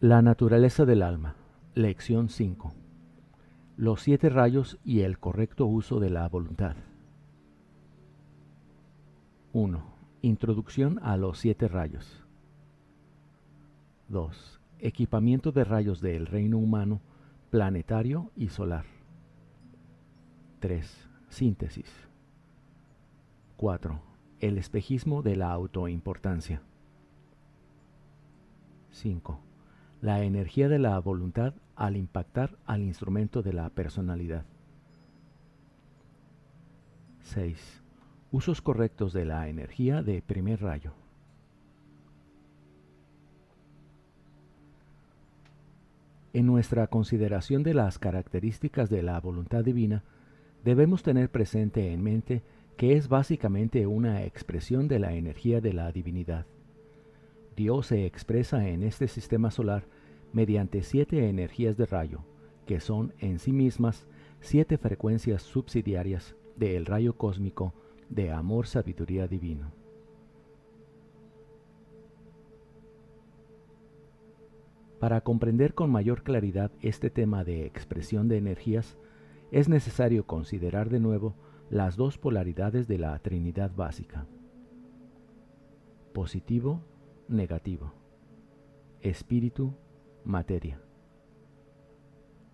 La naturaleza del alma. Lección 5. Los 7 rayos y el correcto uso de la voluntad. 1. Introducción a los 7 rayos. 2. Equipamiento de rayos del reino humano, planetario y solar. 3. Síntesis. 4. El espejismo de la autoimportancia. 5. La energía de la voluntad al impactar al instrumento de la personalidad. 6. Usos correctos de la energía de primer rayo. En nuestra consideración de las características de la voluntad divina, debemos tener presente en mente que es básicamente una expresión de la energía de la divinidad. Dios se expresa en este sistema solar mediante 7 energías de rayo, que son en sí mismas 7 frecuencias subsidiarias del rayo cósmico de amor sabiduría divino. Para comprender con mayor claridad este tema de expresión de energías, es necesario considerar de nuevo las dos polaridades de la Trinidad básica: positivo, negativo, espíritu, materia.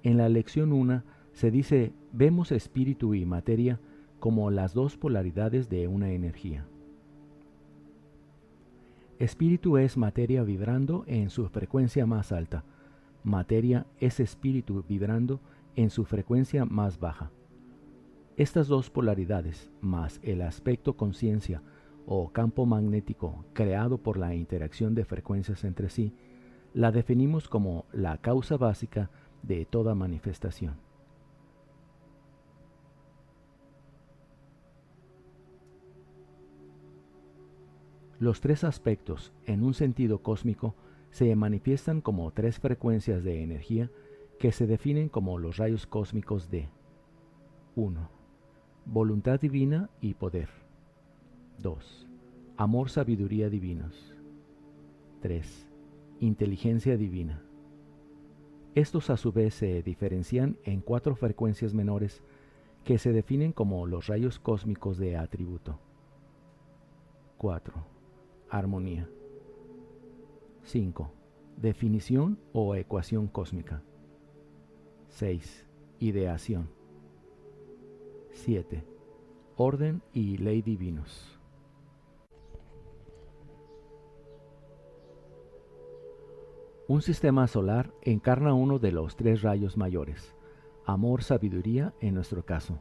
En la lección 1 se dice: vemos espíritu y materia como las dos polaridades de una energía. Espíritu es materia vibrando en su frecuencia más alta. Materia es espíritu vibrando en su frecuencia más baja. Estas dos polaridades, más el aspecto conciencia o campo magnético creado por la interacción de frecuencias entre sí, la definimos como la causa básica de toda manifestación. Los 3 aspectos, en un sentido cósmico, se manifiestan como 3 frecuencias de energía que se definen como los rayos cósmicos de 1. Voluntad divina y poder. 2. Amor, sabiduría divinos. 3. Inteligencia divina. Estos a su vez se diferencian en 4 frecuencias menores que se definen como los rayos cósmicos de atributo. 4. Armonía. 5. Definición o ecuación cósmica. 6. Ideación. 7. Orden y ley divinos. Un sistema solar encarna uno de los 3 rayos mayores, amor, sabiduría en nuestro caso,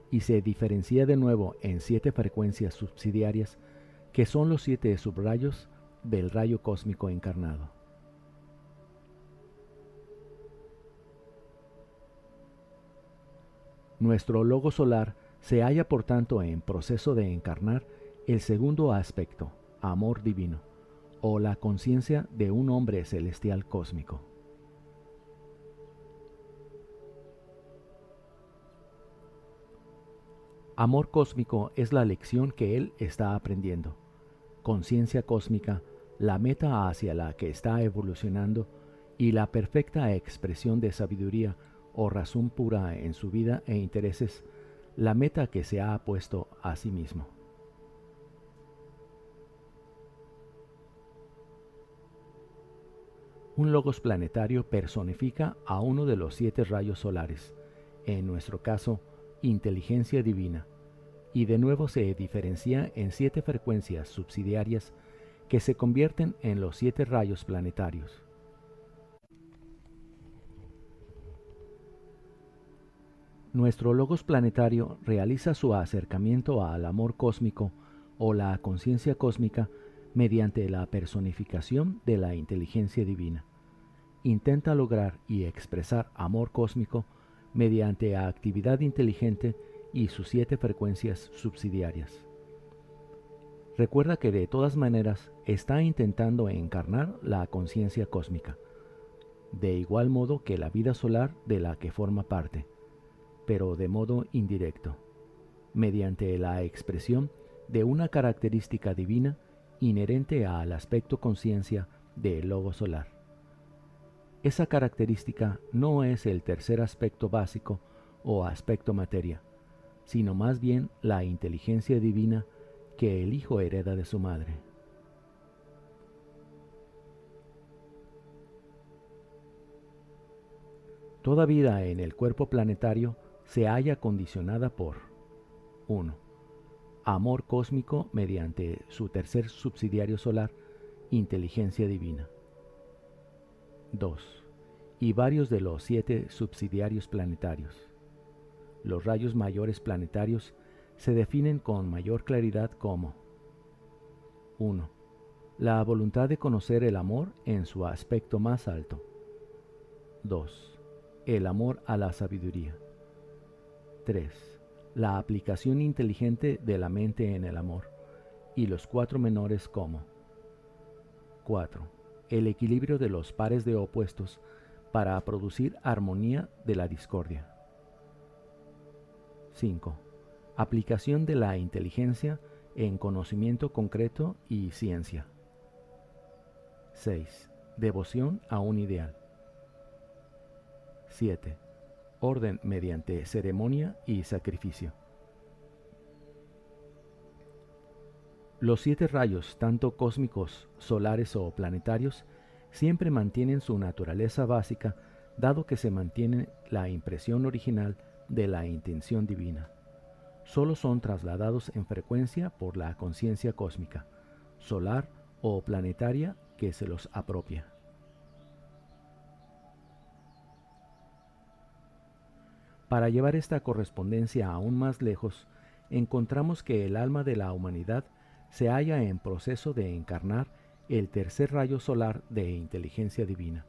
y se diferencia de nuevo en 7 frecuencias subsidiarias que son los 7 subrayos del rayo cósmico encarnado. Nuestro logo solar se halla por tanto en proceso de encarnar el segundo aspecto, amor divino, o la conciencia de un hombre celestial cósmico. Amor cósmico es la lección que él está aprendiendo. Conciencia cósmica, la meta hacia la que está evolucionando y la perfecta expresión de sabiduría o razón pura en su vida e intereses, la meta que se ha puesto a sí mismo. Un logos planetario personifica a uno de los 7 rayos solares, en nuestro caso, inteligencia divina, y de nuevo se diferencia en 7 frecuencias subsidiarias que se convierten en los 7 rayos planetarios. Nuestro logos planetario realiza su acercamiento al amor cósmico o la conciencia cósmica mediante la personificación de la inteligencia divina. Intenta lograr y expresar amor cósmico mediante actividad inteligente y sus 7 frecuencias subsidiarias. Recuerda que de todas maneras está intentando encarnar la conciencia cósmica, de igual modo que la vida solar de la que forma parte, pero de modo indirecto, mediante la expresión de una característica divina inherente al aspecto conciencia del logo solar. Esa característica no es el tercer aspecto básico o aspecto materia, sino más bien la inteligencia divina que el hijo hereda de su madre. Toda vida en el cuerpo planetario se halla condicionada por 1. Amor cósmico mediante su tercer subsidiario solar, inteligencia divina. 2. Y varios de los 7 subsidiarios planetarios. Los rayos mayores planetarios se definen con mayor claridad como 1. La voluntad de conocer el amor en su aspecto más alto. 2. El amor a la sabiduría. 3. La aplicación inteligente de la mente en el amor. Y los 4 menores como 4. El equilibrio de los pares de opuestos para producir armonía de la discordia. 5. Aplicación de la inteligencia en conocimiento concreto y ciencia. 6. Devoción a un ideal. 7. Orden mediante ceremonia y sacrificio. Los 7 rayos, tanto cósmicos, solares o planetarios, siempre mantienen su naturaleza básica, dado que se mantiene la impresión original de la intención divina. Solo son trasladados en frecuencia por la conciencia cósmica, solar o planetaria que se los apropia. Para llevar esta correspondencia aún más lejos, encontramos que el alma de la humanidad se halla en proceso de encarnar el tercer rayo solar de inteligencia divina,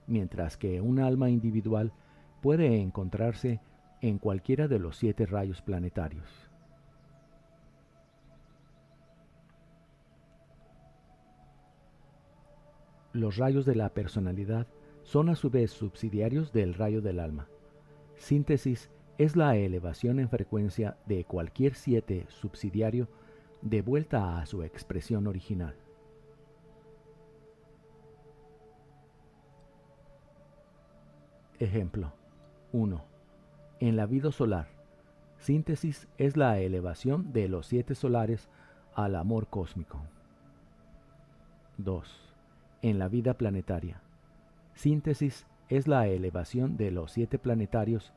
mientras que un alma individual puede encontrarse en cualquiera de los 7 rayos planetarios. Los rayos de la personalidad son a su vez subsidiarios del rayo del alma. Síntesis es la elevación en frecuencia de cualquier 7 subsidiario de vuelta a su expresión original. Ejemplo 1. En la vida solar, síntesis es la elevación de los 7 solares al amor cósmico. 2. En la vida planetaria, síntesis es la elevación de los 7 planetarios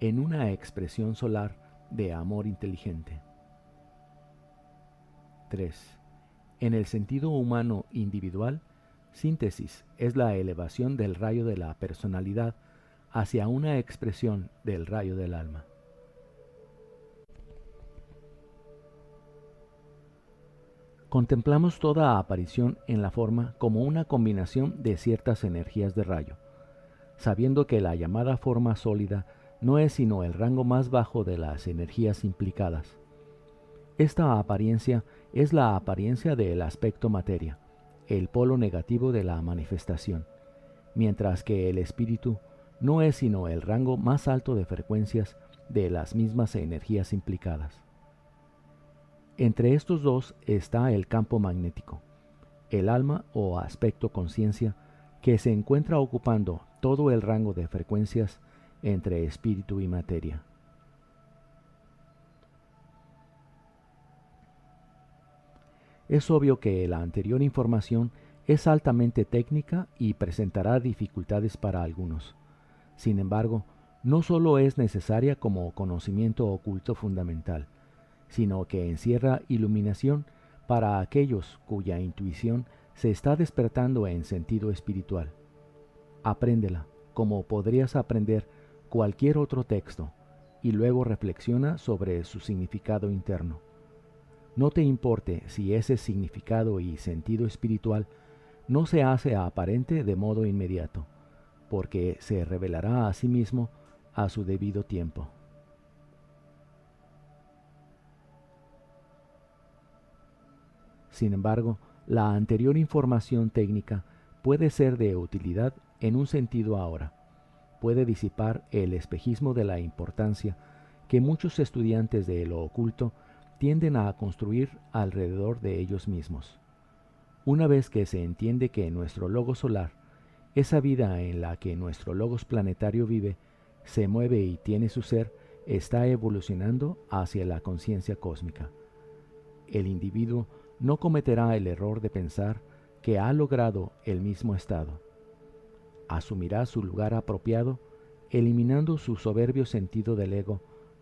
en una expresión solar de amor inteligente. 3. En el sentido humano individual, síntesis es la elevación del rayo de la personalidad hacia una expresión del rayo del alma. Contemplamos toda aparición en la forma como una combinación de ciertas energías de rayo, sabiendo que la llamada forma sólida no es sino el rango más bajo de las energías implicadas. Esta apariencia es la apariencia del aspecto materia, el polo negativo de la manifestación, mientras que el espíritu no es sino el rango más alto de frecuencias de las mismas energías implicadas. Entre estos dos está el campo magnético, el alma o aspecto conciencia, que se encuentra ocupando todo el rango de frecuencias entre espíritu y materia. Es obvio que la anterior información es altamente técnica y presentará dificultades para algunos. Sin embargo, no solo es necesaria como conocimiento oculto fundamental, sino que encierra iluminación para aquellos cuya intuición se está despertando en sentido espiritual. Apréndela como podrías aprender cualquier otro texto y luego reflexiona sobre su significado interno. No te importe si ese significado y sentido espiritual no se hace aparente de modo inmediato, porque se revelará a sí mismo a su debido tiempo. Sin embargo, la anterior información técnica puede ser de utilidad en un sentido ahora. Puede disipar el espejismo de la importancia que muchos estudiantes de lo oculto tienden a construir alrededor de ellos mismos. Una vez que se entiende que nuestro logo solar, Esa vida en la que nuestro logos planetario vive, se mueve y tiene su ser, está evolucionando hacia la conciencia cósmica. El individuo no cometerá el error de pensar que ha logrado el mismo estado. Asumirá su lugar apropiado, eliminando su soberbio sentido del ego,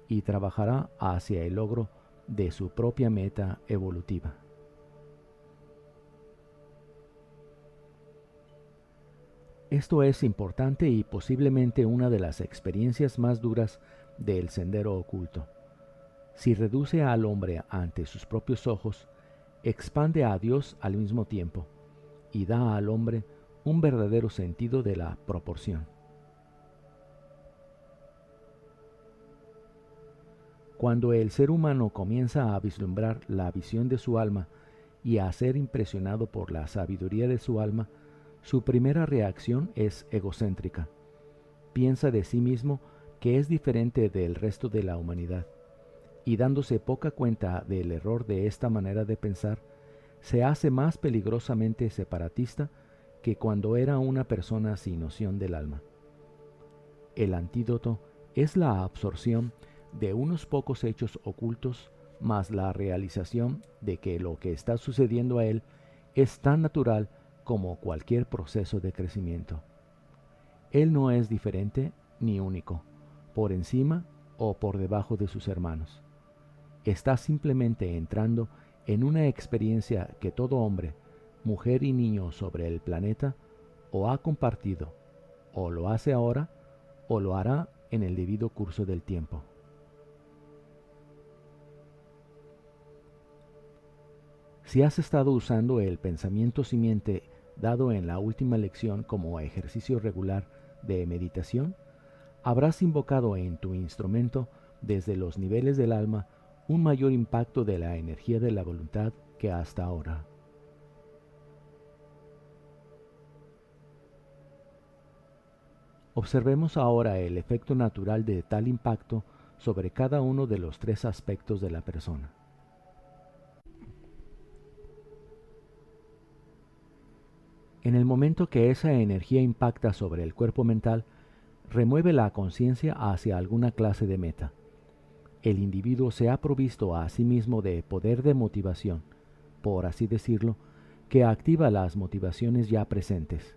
y trabajará hacia el logro de su propia meta evolutiva. Esto es importante y posiblemente una de las experiencias más duras del sendero oculto. Si reduce al hombre ante sus propios ojos, expande a Dios al mismo tiempo y da al hombre un verdadero sentido de la proporción. Cuando el ser humano comienza a vislumbrar la visión de su alma y a ser impresionado por la sabiduría de su alma, su primera reacción es egocéntrica. Piensa de sí mismo que es diferente del resto de la humanidad, y dándose poca cuenta del error de esta manera de pensar, se hace más peligrosamente separatista que cuando era una persona sin noción del alma. El antídoto es la absorción de unos pocos hechos ocultos más la realización de que lo que está sucediendo a él es tan natural como cualquier proceso de crecimiento. Él no es diferente ni único, por encima o por debajo de sus hermanos. Está simplemente entrando en una experiencia que todo hombre, mujer y niño sobre el planeta o ha compartido, o lo hace ahora, o lo hará en el debido curso del tiempo. Si has estado usando el pensamiento simiente dado en la última lección como ejercicio regular de meditación, habrás invocado en tu instrumento desde los niveles del alma un mayor impacto de la energía de la voluntad que hasta ahora. Observemos ahora el efecto natural de tal impacto sobre cada uno de los tres aspectos de la persona. En el momento que esa energía impacta sobre el cuerpo mental, remueve la conciencia hacia alguna clase de meta. El individuo se ha provisto a sí mismo de poder de motivación, por así decirlo, que activa las motivaciones ya presentes.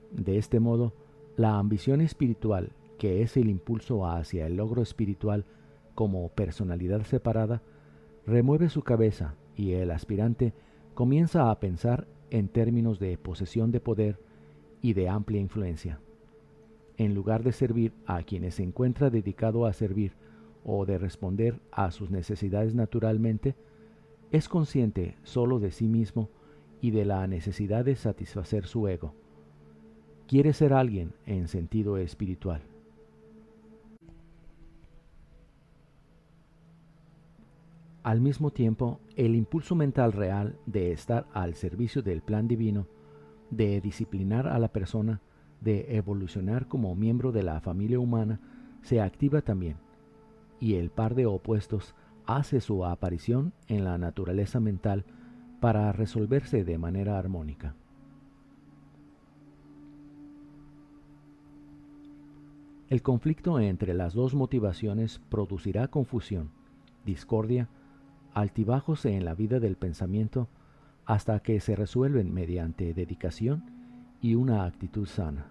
De este modo, la ambición espiritual, que es el impulso hacia el logro espiritual como personalidad separada, remueve su cabeza y el aspirante comienza a pensar en términos de posesión de poder y de amplia influencia. En lugar de servir a quienes se encuentra dedicado a servir o de responder a sus necesidades naturalmente, es consciente solo de sí mismo y de la necesidad de satisfacer su ego. Quiere ser alguien en sentido espiritual. Al mismo tiempo, el impulso mental real de estar al servicio del plan divino, de disciplinar a la persona, de evolucionar como miembro de la familia humana, se activa también, y el par de opuestos hace su aparición en la naturaleza mental para resolverse de manera armónica. El conflicto entre las dos motivaciones producirá confusión, discordia, altibajos en la vida del pensamiento, hasta que se resuelven mediante dedicación y una actitud sana.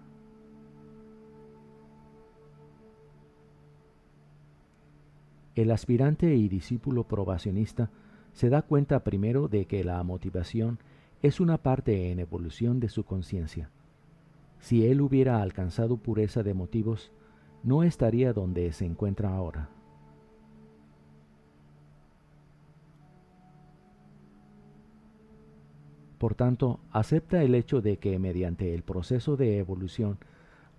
El aspirante y discípulo probacionista se da cuenta primero de que la motivación es una parte en evolución de su conciencia. Si él hubiera alcanzado pureza de motivos, no estaría donde se encuentra ahora. Por tanto, acepta el hecho de que mediante el proceso de evolución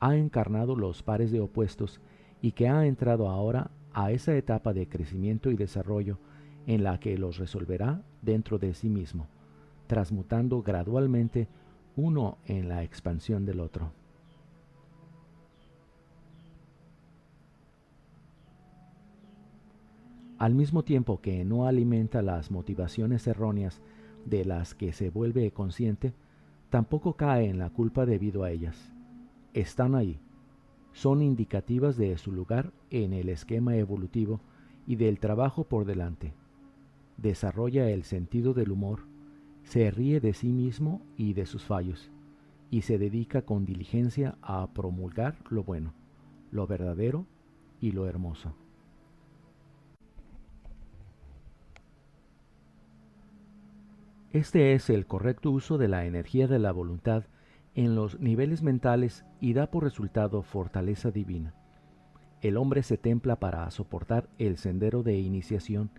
ha encarnado los pares de opuestos y que ha entrado ahora a esa etapa de crecimiento y desarrollo en la que los resolverá dentro de sí mismo, transmutando gradualmente uno en la expansión del otro. Al mismo tiempo que no alimenta las motivaciones erróneas de las que se vuelve consciente, tampoco cae en la culpa debido a ellas. Están ahí. Son indicativas de su lugar en el esquema evolutivo y del trabajo por delante. Desarrolla el sentido del humor, se ríe de sí mismo y de sus fallos, y se dedica con diligencia a promulgar lo bueno, lo verdadero y lo hermoso. Este es el correcto uso de la energía de la voluntad en los niveles mentales y da por resultado fortaleza divina. El hombre se templa para soportar el sendero de iniciación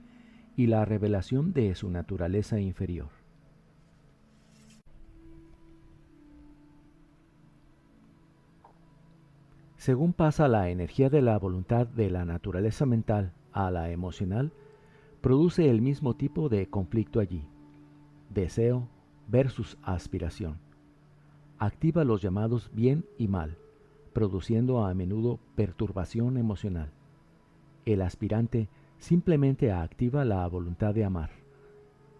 y la revelación de su naturaleza inferior. Según pasa la energía de la voluntad de la naturaleza mental a la emocional, produce el mismo tipo de conflicto allí: deseo versus aspiración. Activa los llamados bien y mal, produciendo a menudo perturbación emocional. El aspirante simplemente activa la voluntad de amar,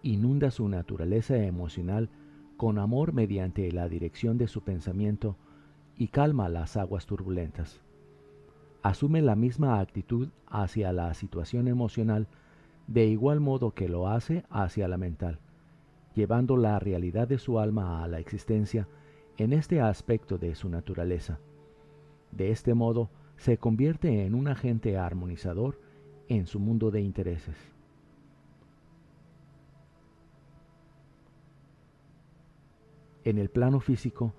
inunda su naturaleza emocional con amor mediante la dirección de su pensamiento y calma las aguas turbulentas. Asume la misma actitud hacia la situación emocional de igual modo que lo hace hacia la mental, llevando la realidad de su alma a la existencia en este aspecto de su naturaleza. De este modo, se convierte en un agente armonizador en su mundo de intereses. En el plano físico,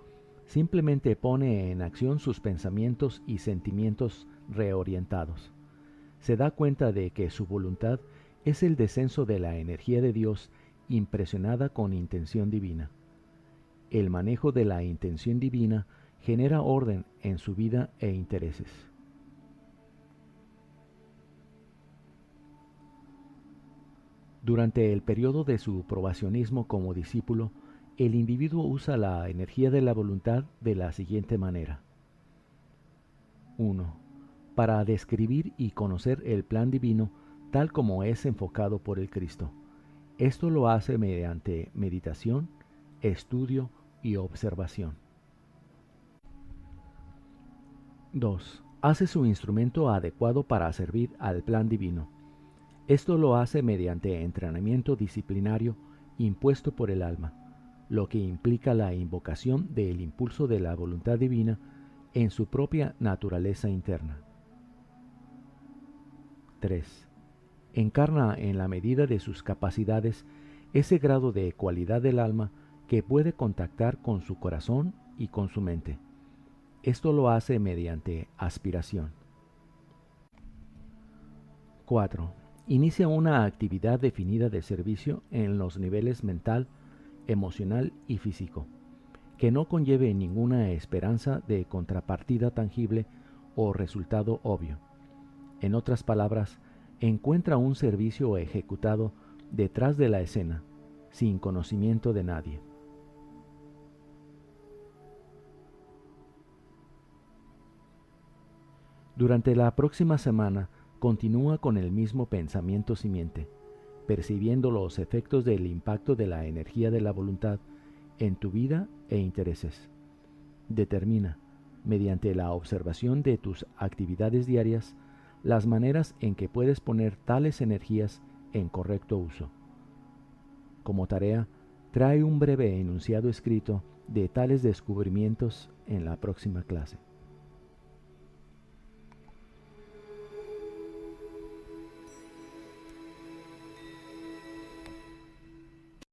simplemente pone en acción sus pensamientos y sentimientos reorientados. Se da cuenta de que su voluntad es el descenso de la energía de Dios impresionada con intención divina. El manejo de la intención divina genera orden en su vida e intereses. Durante el periodo de su probacionismo como discípulo, el individuo usa la energía de la voluntad de la siguiente manera. 1. Para describir y conocer el plan divino tal como es enfocado por el Cristo. Esto lo hace mediante meditación, estudio y observación. 2. Hace su instrumento adecuado para servir al plan divino. Esto lo hace mediante entrenamiento disciplinario impuesto por el alma, lo que implica la invocación del impulso de la voluntad divina en su propia naturaleza interna. 3. Encarna en la medida de sus capacidades ese grado de cualidad del alma que puede contactar con su corazón y con su mente. Esto lo hace mediante aspiración. 4. Inicia una actividad definida de servicio en los niveles mental, emocional y físico, que no conlleve ninguna esperanza de contrapartida tangible o resultado obvio. En otras palabras, encuentra un servicio ejecutado detrás de la escena, sin conocimiento de nadie. Durante la próxima semana, continúa con el mismo pensamiento simiente, percibiendo los efectos del impacto de la energía de la voluntad en tu vida e intereses. Determina, mediante la observación de tus actividades diarias, las maneras en que puedes poner tales energías en correcto uso. Como tarea, trae un breve enunciado escrito de tales descubrimientos en la próxima clase.